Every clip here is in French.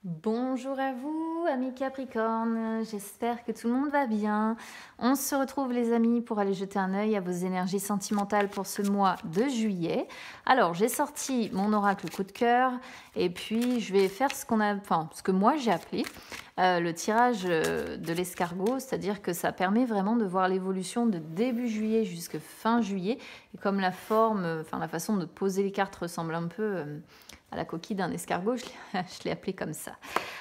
Bonjour à vous, amis Capricorne, j'espère que tout le monde va bien. On se retrouve les amis pour aller jeter un œil à vos énergies sentimentales pour ce mois de juillet. Alors j'ai sorti mon oracle coup de cœur et puis je vais faire ce que moi j'ai appelé le tirage de l'escargot, c'est-à-dire que ça permet vraiment de voir l'évolution de début juillet jusqu'à fin juillet. Et comme la façon de poser les cartes ressemble un peu à la coquille d'un escargot, je l'ai appelé comme ça.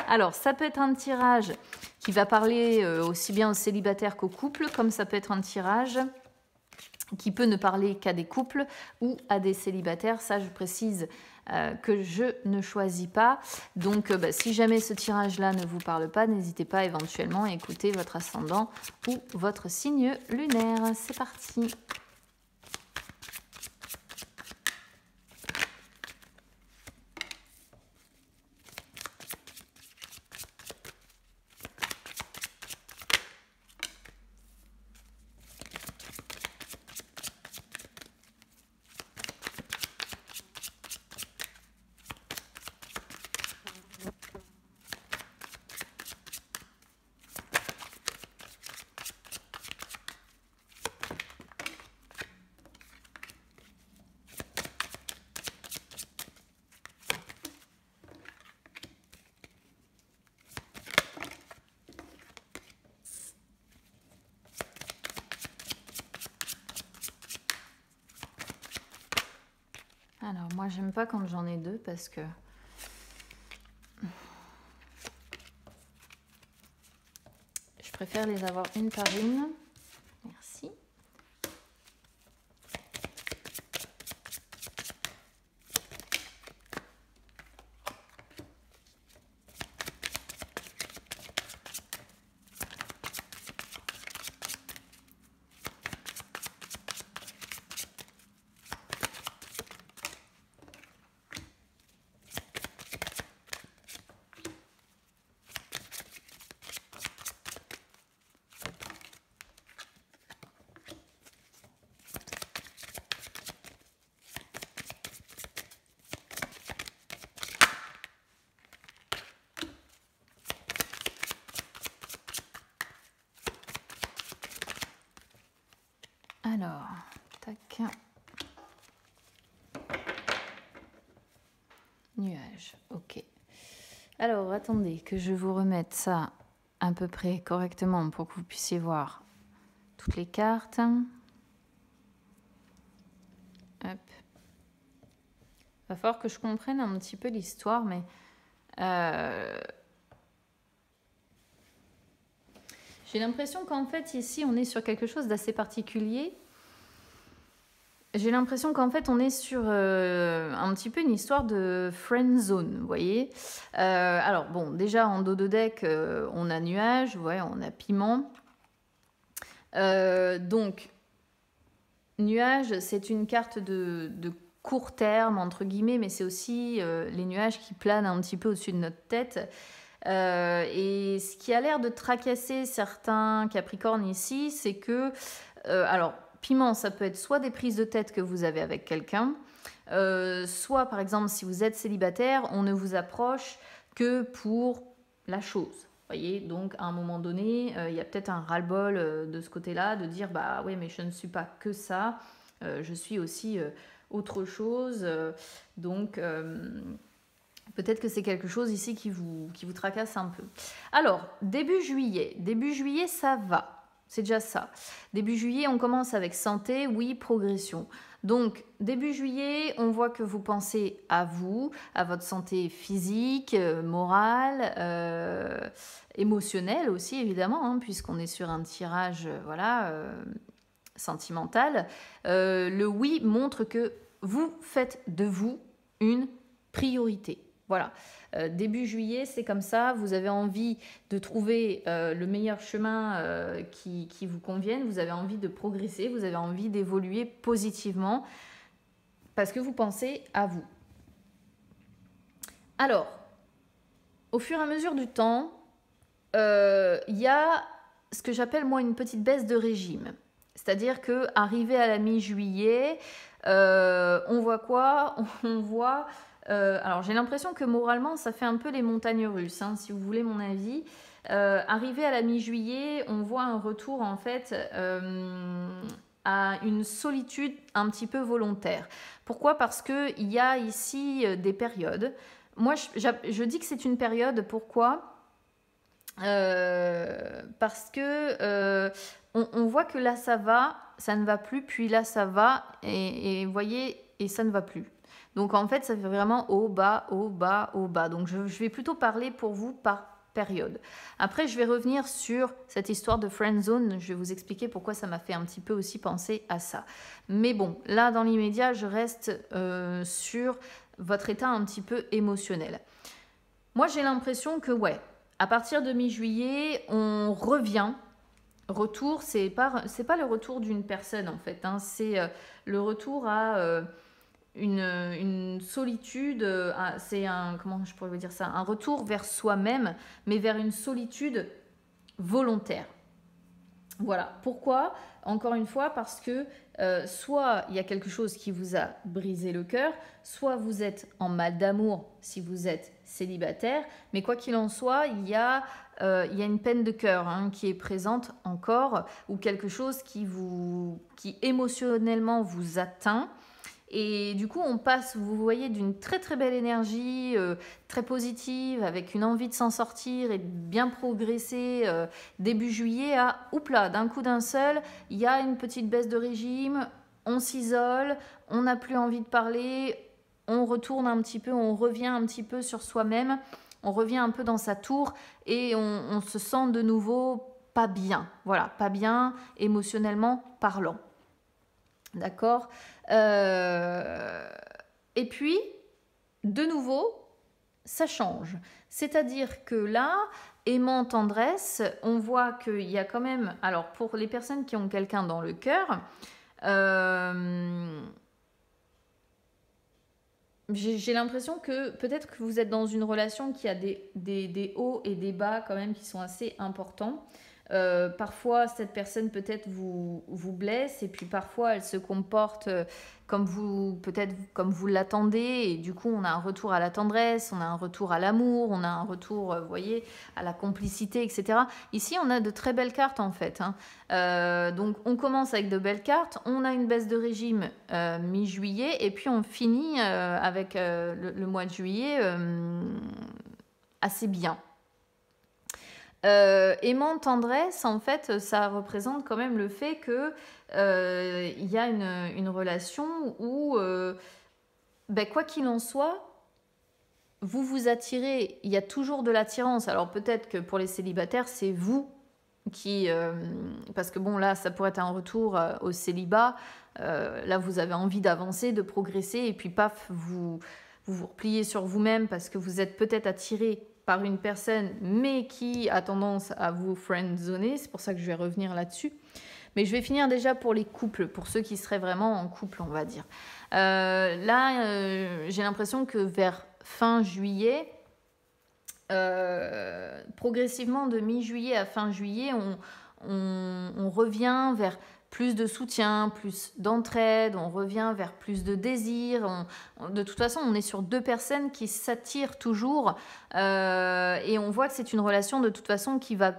Alors, ça peut être un tirage qui va parler aussi bien aux célibataires qu'aux couples, comme ça peut être un tirage qui peut ne parler qu'à des couples ou à des célibataires. Ça, je précise que je ne choisis pas. Donc, si jamais ce tirage-là ne vous parle pas, n'hésitez pas éventuellement à écouter votre ascendant ou votre signe lunaire. C'est parti. Alors, moi, j'aime pas quand j'en ai deux parce que je préfère les avoir une par une. Merci. Alors, tac. Nuage, ok. Alors, attendez que je vous remette ça à peu près correctement pour que vous puissiez voir toutes les cartes. Hop. Va falloir que je comprenne un petit peu l'histoire, mais j'ai l'impression qu'en fait, ici, on est sur quelque chose d'assez particulier. J'ai l'impression qu'en fait, on est sur un petit peu une histoire de friend zone, vous voyez. Alors, bon, déjà, en dos de deck, on a nuage, ouais, on a piment. Donc, nuage, c'est une carte de court terme, entre guillemets, mais c'est aussi les nuages qui planent un petit peu au-dessus de notre tête. Et ce qui a l'air de tracasser certains Capricornes ici, c'est que... alors, piment, ça peut être soit des prises de tête que vous avez avec quelqu'un, soit par exemple si vous êtes célibataire, on ne vous approche que pour la chose. Voyez, donc à un moment donné, il y a peut-être un ras-le-bol de ce côté-là, de dire bah oui mais je ne suis pas que ça, je suis aussi autre chose, donc peut-être que c'est quelque chose ici qui vous tracasse un peu. Alors, début juillet ça va. C'est déjà ça. Début juillet, on commence avec santé, oui, progression. Donc, début juillet, on voit que vous pensez à vous, à votre santé physique, morale, émotionnelle aussi, évidemment, hein, puisqu'on est sur un tirage sentimental. Le oui montre que vous faites de vous une priorité. Voilà, début juillet, c'est comme ça, vous avez envie de trouver le meilleur chemin qui vous convienne, vous avez envie de progresser, vous avez envie d'évoluer positivement parce que vous pensez à vous. Alors, au fur et à mesure du temps, il y a ce que j'appelle moi une petite baisse de régime. C'est-à-dire qu'arrivé à la mi-juillet, on voit quoi? On voit Alors j'ai l'impression que moralement, ça fait un peu les montagnes russes, hein, si vous voulez mon avis. Arrivé à la mi-juillet, on voit un retour en fait à une solitude un petit peu volontaire. Pourquoi? Parce qu'il y a ici des périodes. Moi, je dis que c'est une période. Pourquoi? Parce que on voit que là ça va, ça ne va plus, puis là ça va, et vous voyez, et ça ne va plus. Donc en fait, ça fait vraiment haut, bas, haut, bas, haut, bas. Donc je vais plutôt parler pour vous par période. Après, je vais revenir sur cette histoire de friend zone. Je vais vous expliquer pourquoi ça m'a fait un petit peu aussi penser à ça. Mais bon, là, dans l'immédiat, je reste sur votre état un petit peu émotionnel. Moi, j'ai l'impression que, ouais, à partir de mi-juillet, on revient. Retour, c'est pas le retour d'une personne, en fait. Hein, c'est le retour à... une solitude, c'est un, comment je pourrais vous dire ça, un retour vers soi-même, mais vers une solitude volontaire. Voilà. Pourquoi? Encore une fois, parce que soit il y a quelque chose qui vous a brisé le cœur, soit vous êtes en mal d'amour si vous êtes célibataire, mais quoi qu'il en soit, il y a une peine de cœur hein, qui est présente encore, ou quelque chose qui émotionnellement vous atteint. Et du coup, on passe, vous voyez, d'une très très belle énergie, très positive, avec une envie de s'en sortir et de bien progresser début juillet à, oups là, d'un coup d'un seul, il y a une petite baisse de régime, on s'isole, on n'a plus envie de parler, on retourne un petit peu, on revient un petit peu sur soi-même, on revient un peu dans sa tour et on se sent de nouveau pas bien. Voilà, pas bien émotionnellement parlant. D'accord. Et puis, de nouveau, ça change. C'est-à-dire que là, aimant tendresse, on voit qu'il y a quand même... Alors, pour les personnes qui ont quelqu'un dans le cœur, j'ai l'impression que peut-être que vous êtes dans une relation qui a des hauts et des bas quand même qui sont assez importants. Parfois, cette personne peut-être vous blesse et puis parfois elle se comporte comme vous l'attendez et du coup on a un retour à la tendresse, on a un retour à l'amour, on a un retour, vous voyez, à la complicité, etc. Ici, on a de très belles cartes en fait. Hein. Donc on commence avec de belles cartes, on a une baisse de régime mi-juillet et puis on finit avec le mois de juillet assez bien. Aimant tendresse, en fait, ça représente quand même le fait que il y a une relation où, quoi qu'il en soit, vous vous attirez. Il y a toujours de l'attirance. Alors peut-être que pour les célibataires, c'est vous qui, parce que bon là, ça pourrait être un retour au célibat. Là, vous avez envie d'avancer, de progresser, et puis paf, vous repliez sur vous-même parce que vous êtes peut-être attiré par une personne, mais qui a tendance à vous friendzoner. C'est pour ça que je vais revenir là-dessus. Mais je vais finir déjà pour les couples, pour ceux qui seraient vraiment en couple, on va dire. Là, j'ai l'impression que vers fin juillet, progressivement de mi-juillet à fin juillet, on revient vers plus de soutien, plus d'entraide, on revient vers plus de désir. De toute façon, on est sur deux personnes qui s'attirent toujours et on voit que c'est une relation de toute façon qui va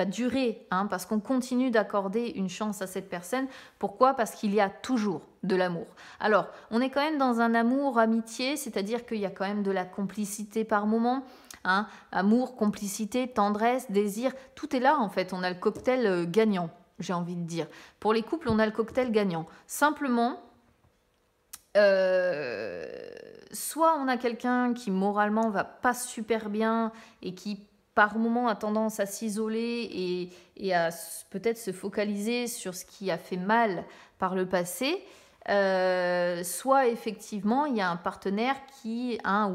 durer, hein, parce qu'on continue d'accorder une chance à cette personne. Pourquoi? Parce qu'il y a toujours de l'amour. Alors, on est quand même dans un amour-amitié, c'est-à-dire qu'il y a quand même de la complicité par moment. Hein, amour, complicité, tendresse, désir, tout est là en fait. On a le cocktail gagnant, j'ai envie de dire. Pour les couples, on a le cocktail gagnant. Simplement, soit on a quelqu'un qui moralement va pas super bien et qui par moment a tendance à s'isoler et à peut-être se focaliser sur ce qui a fait mal par le passé. Soit effectivement il y a un partenaire qui a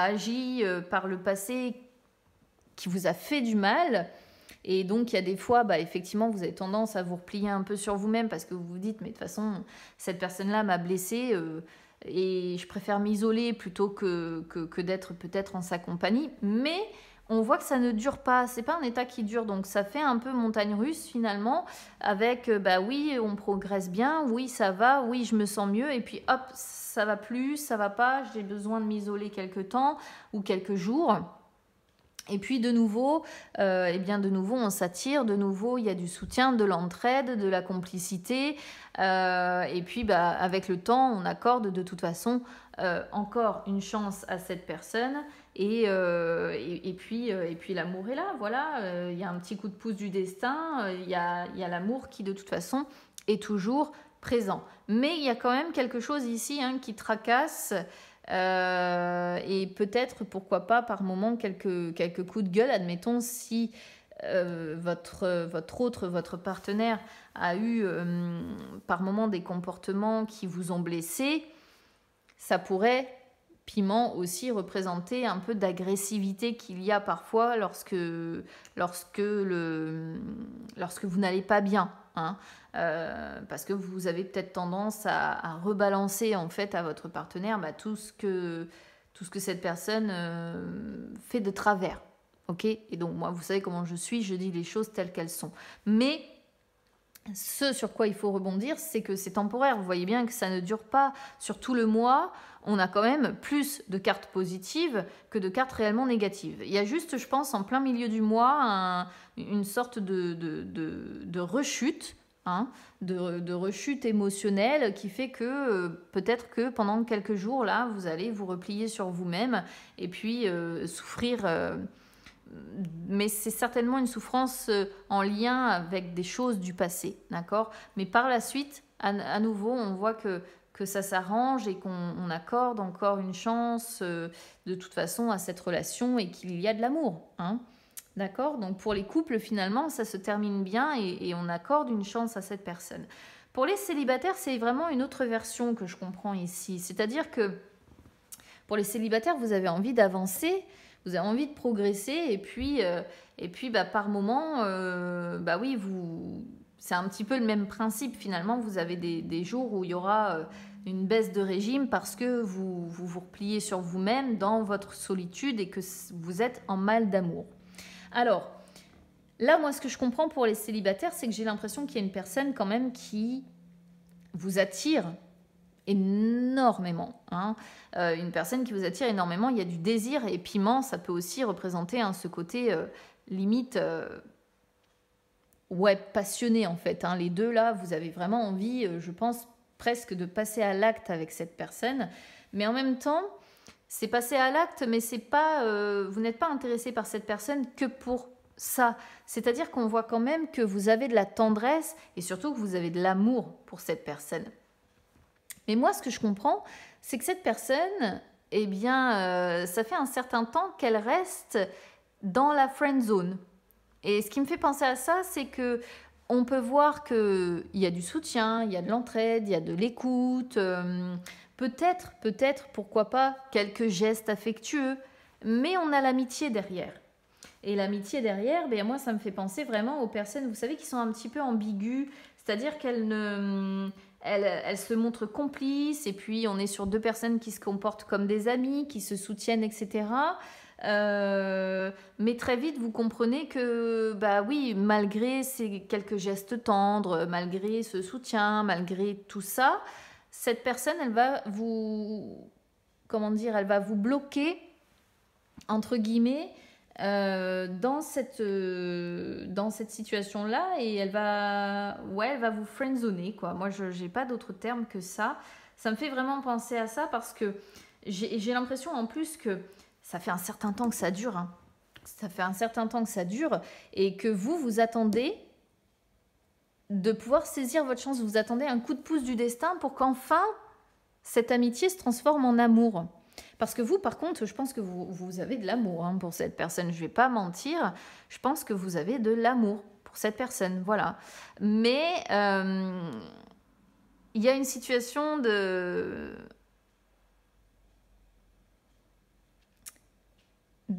agi par le passé, qui vous a fait du mal, et donc il y a des fois effectivement vous avez tendance à vous replier un peu sur vous-même parce que vous vous dites mais de toute façon cette personne-là m'a blessée et je préfère m'isoler plutôt que d'être peut-être en sa compagnie. Mais on voit que ça ne dure pas, c'est pas un état qui dure, donc ça fait un peu montagne russe finalement, avec bah oui, on progresse bien, oui, ça va, oui, je me sens mieux, et puis hop, ça va plus, ça va pas, j'ai besoin de m'isoler quelques temps ou quelques jours. Et puis de nouveau, eh bien de nouveau on s'attire, de nouveau il y a du soutien, de l'entraide, de la complicité, et puis bah, avec le temps on accorde de toute façon encore une chance à cette personne, et puis l'amour est là, voilà, il y a un petit coup de pouce du destin, il y a l'amour qui de toute façon est toujours présent. Mais il y a quand même quelque chose ici hein, qui tracasse. Et peut-être, pourquoi pas, par moment, quelques coups de gueule. Admettons, si votre partenaire a eu par moment des comportements qui vous ont blessé, ça pourrait, piment, aussi représenter un peu d'agressivité qu'il y a parfois lorsque vous n'allez pas bien. Hein. Parce que vous avez peut-être tendance à rebalancer en fait à votre partenaire bah, tout ce que cette personne fait de travers. Ok, et donc moi vous savez comment je suis, je dis les choses telles qu'elles sont. Mais ce sur quoi il faut rebondir, c'est que c'est temporaire. Vous voyez bien que ça ne dure pas sur tout le mois. On a quand même plus de cartes positives que de cartes réellement négatives. Il y a juste, je pense, en plein milieu du mois, une sorte de rechute, hein, de rechute émotionnelle qui fait que peut-être que pendant quelques jours, là, vous allez vous replier sur vous-même et puis souffrir... mais c'est certainement une souffrance en lien avec des choses du passé, d'accord? Mais par la suite, à nouveau, on voit que ça s'arrange et qu'on accorde encore une chance de toute façon à cette relation et qu'il y a de l'amour, hein? D'accord? Donc pour les couples, finalement, ça se termine bien et on accorde une chance à cette personne. Pour les célibataires, c'est vraiment une autre version que je comprends ici. C'est-à-dire que pour les célibataires, vous avez envie d'avancer, vous avez envie de progresser, et puis bah, par moment, bah oui, c'est un petit peu le même principe finalement. Vous avez des jours où il y aura une baisse de régime parce que vous repliez sur vous-même dans votre solitude et que vous êtes en mal d'amour. Alors, là, moi, ce que je comprends pour les célibataires, c'est que j'ai l'impression qu'il y a une personne quand même qui vous attire énormément. Hein. Une personne qui vous attire énormément, il y a du désir, et piment, ça peut aussi représenter hein, ce côté limite ouais, passionné en fait. Hein. Les deux là, vous avez vraiment envie, je pense, presque de passer à l'acte avec cette personne. Mais en même temps, c'est passer à l'acte, mais c'est pas, vous n'êtes pas intéressé par cette personne que pour ça. C'est-à-dire qu'on voit quand même que vous avez de la tendresse et surtout que vous avez de l'amour pour cette personne. Mais moi, ce que je comprends, c'est que cette personne, eh bien, ça fait un certain temps qu'elle reste dans la friend zone. Et ce qui me fait penser à ça, c'est que on peut voir qu'il y a du soutien, il y a de l'entraide, il y a de l'écoute, peut-être, pourquoi pas, quelques gestes affectueux, mais on a l'amitié derrière. Et l'amitié derrière, ben moi, ça me fait penser vraiment aux personnes, vous savez, qui sont un petit peu ambiguës, c'est-à-dire qu'elles ne... Elles se montrent complices, et puis on est sur deux personnes qui se comportent comme des amis, qui se soutiennent, etc. Mais très vite, vous comprenez que, bah oui, malgré ces quelques gestes tendres, malgré ce soutien, malgré tout ça, cette personne, elle va vous, comment dire, elle va vous bloquer, entre guillemets, dans cette situation-là, et elle va vous friendzoner, quoi. Moi, je n'ai pas d'autre terme que ça. Ça me fait vraiment penser à ça parce que j'ai l'impression en plus que ça fait un certain temps que ça dure. Hein. Ça fait un certain temps que ça dure et que vous attendez de pouvoir saisir votre chance. Vous attendez un coup de pouce du destin pour qu'enfin cette amitié se transforme en amour. Parce que vous, par contre, je pense que vous avez de l'amour hein, pour cette personne. Je ne vais pas mentir. Je pense que vous avez de l'amour pour cette personne. Voilà. Mais il y a une situation de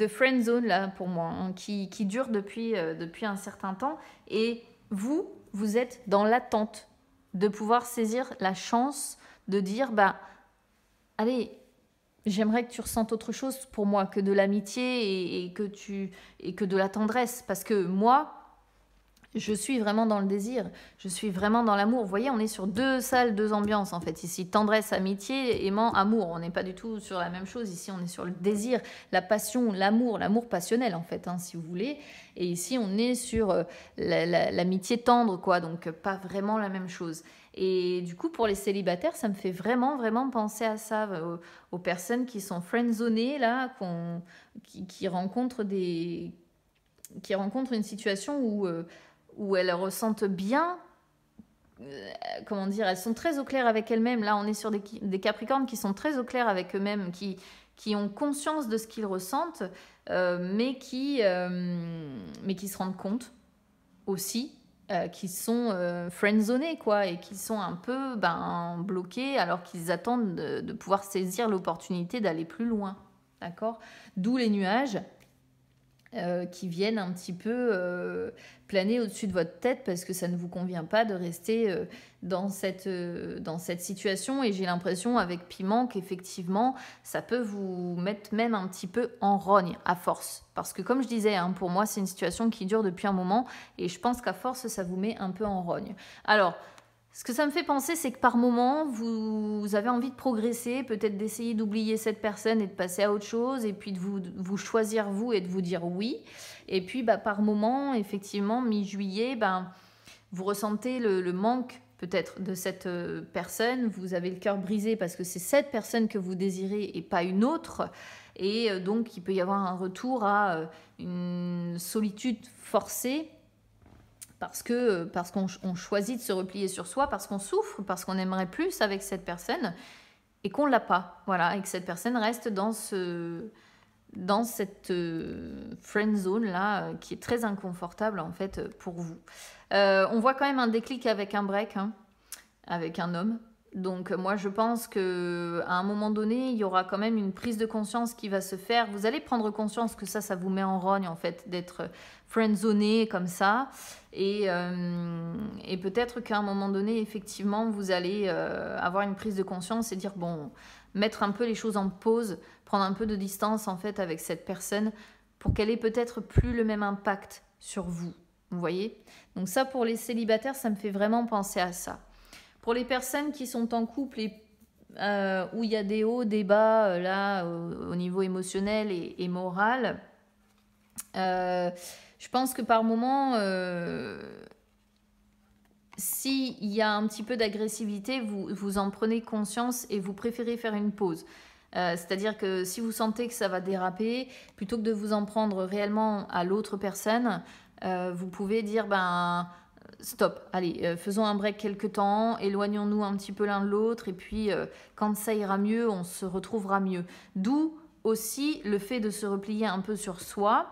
friend zone là pour moi hein, qui dure depuis un certain temps. Et vous êtes dans l'attente de pouvoir saisir la chance de dire bah allez, j'aimerais que tu ressentes autre chose pour moi que de l'amitié et que de la tendresse. Parce que moi, je suis vraiment dans le désir, je suis vraiment dans l'amour. Vous voyez, on est sur deux salles, deux ambiances en fait. Ici, tendresse, amitié, aimant, amour. On n'est pas du tout sur la même chose. Ici, on est sur le désir, la passion, l'amour passionnel en fait, hein, si vous voulez. Et ici, on est sur l'amitié tendre, quoi. Donc, pas vraiment la même chose. Et du coup, pour les célibataires, ça me fait vraiment, vraiment penser à ça, aux personnes qui sont friendzonées, là, qui rencontrent qui rencontrent une situation où elles ressentent bien, comment dire, elles sont très au clair avec elles-mêmes. Là, on est sur des Capricornes qui sont très au clair avec eux-mêmes, qui ont conscience de ce qu'ils ressentent, mais qui se rendent compte aussi qui sont friendzonés, quoi, et qui sont un peu bloqués alors qu'ils attendent de pouvoir saisir l'opportunité d'aller plus loin. D'accord ? D'où les nuages. Qui viennent un petit peu planer au-dessus de votre tête parce que ça ne vous convient pas de rester dans cette situation. Et j'ai l'impression avec Piment qu'effectivement, ça peut vous mettre même un petit peu en rogne à force. Parce que comme je disais, hein, pour moi, c'est une situation qui dure depuis un moment et je pense qu'à force, ça vous met un peu en rogne. Alors, ce que ça me fait penser, c'est que par moment, vous avez envie de progresser, peut-être d'essayer d'oublier cette personne et de passer à autre chose, et puis de vous choisir vous et de vous dire oui. Et puis par moment, effectivement, mi-juillet, vous ressentez le manque peut-être de cette personne, vous avez le cœur brisé parce que c'est cette personne que vous désirez et pas une autre. Et donc, il peut y avoir un retour à une solitude forcée. Parce qu'on choisit de se replier sur soi, parce qu'on souffre, parce qu'on aimerait plus avec cette personne et qu'on ne l'a pas. Voilà, et que cette personne reste dans cette friend zone là qui est très inconfortable en fait pour vous. On voit quand même un déclic avec un break, hein, avec un homme. Donc moi je pense qu'à un moment donné, il y aura quand même une prise de conscience qui va se faire. Vous allez prendre conscience que ça vous met en rogne en fait d'être friendzoné comme ça. Et peut-être qu'à un moment donné, effectivement, vous allez avoir une prise de conscience et dire, bon, mettre un peu les choses en pause, prendre un peu de distance en fait avec cette personne pour qu'elle ait peut-être plus le même impact sur vous. Vous voyez ? Donc ça, pour les célibataires, ça me fait vraiment penser à ça. Pour les personnes qui sont en couple et où il y a des hauts, des bas, là, au niveau émotionnel et moral, je pense que par moment, s'il y a un petit peu d'agressivité, vous en prenez conscience et vous préférez faire une pause. C'est-à-dire que si vous sentez que ça va déraper, plutôt que de vous en prendre réellement à l'autre personne, vous pouvez dire, stop, allez, faisons un break quelque temps, éloignons-nous un petit peu l'un de l'autre, et puis quand ça ira mieux, on se retrouvera mieux. D'où aussi le fait de se replier un peu sur soi,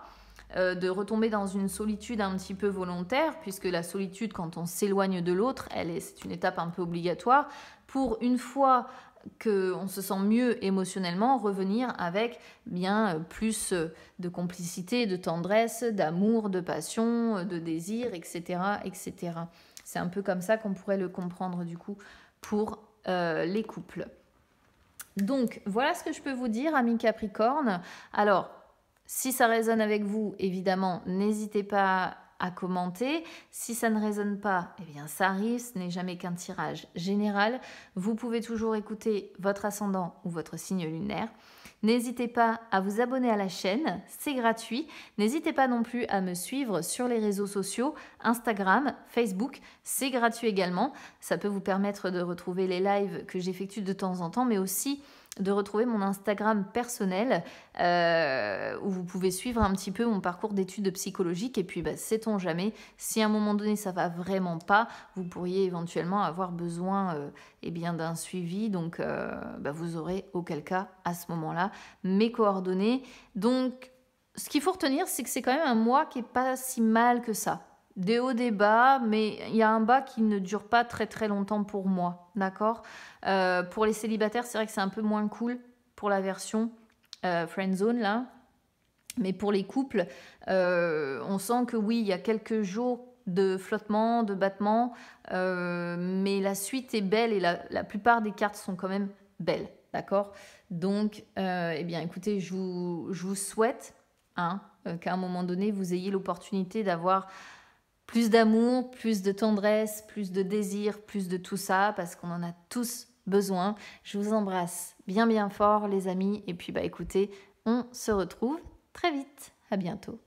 de retomber dans une solitude un petit peu volontaire, puisque la solitude, quand on s'éloigne de l'autre, c'est une étape un peu obligatoire, pour une fois qu'on se sent mieux émotionnellement, revenir avec bien plus de complicité, de tendresse, d'amour, de passion, de désir, etc., etc. C'est un peu comme ça qu'on pourrait le comprendre du coup pour les couples. Donc, voilà ce que je peux vous dire, amis Capricorne. Alors, si ça résonne avec vous, évidemment, n'hésitez pas à commenter. Si ça ne résonne pas, eh bien ça arrive, ce n'est jamais qu'un tirage général. Vous pouvez toujours écouter votre ascendant ou votre signe lunaire. N'hésitez pas à vous abonner à la chaîne, c'est gratuit. N'hésitez pas non plus à me suivre sur les réseaux sociaux, Instagram, Facebook, c'est gratuit également. Ça peut vous permettre de retrouver les lives que j'effectue de temps en temps, mais aussi de retrouver mon Instagram personnel où vous pouvez suivre un petit peu mon parcours d'études psychologiques et puis sait-on jamais, si à un moment donné ça va vraiment pas, vous pourriez éventuellement avoir besoin d'un suivi, donc vous aurez auquel cas à ce moment-là mes coordonnées. Donc ce qu'il faut retenir, c'est que c'est quand même un mois qui est pas si mal que ça. Des hauts, des bas, mais il y a un bas qui ne dure pas très très longtemps pour moi, d'accord ? Pour les célibataires, c'est vrai que c'est un peu moins cool pour la version friendzone là, mais pour les couples, on sent que oui, il y a quelques jours de flottement, de battement, mais la suite est belle et la plupart des cartes sont quand même belles. d'accord? Donc, eh bien, écoutez, je vous souhaite hein, qu'à un moment donné, vous ayez l'opportunité d'avoir plus d'amour, plus de tendresse, plus de désir, plus de tout ça, parce qu'on en a tous besoin. Je vous embrasse bien bien fort, les amis. Et puis, bah écoutez, on se retrouve très vite. À bientôt.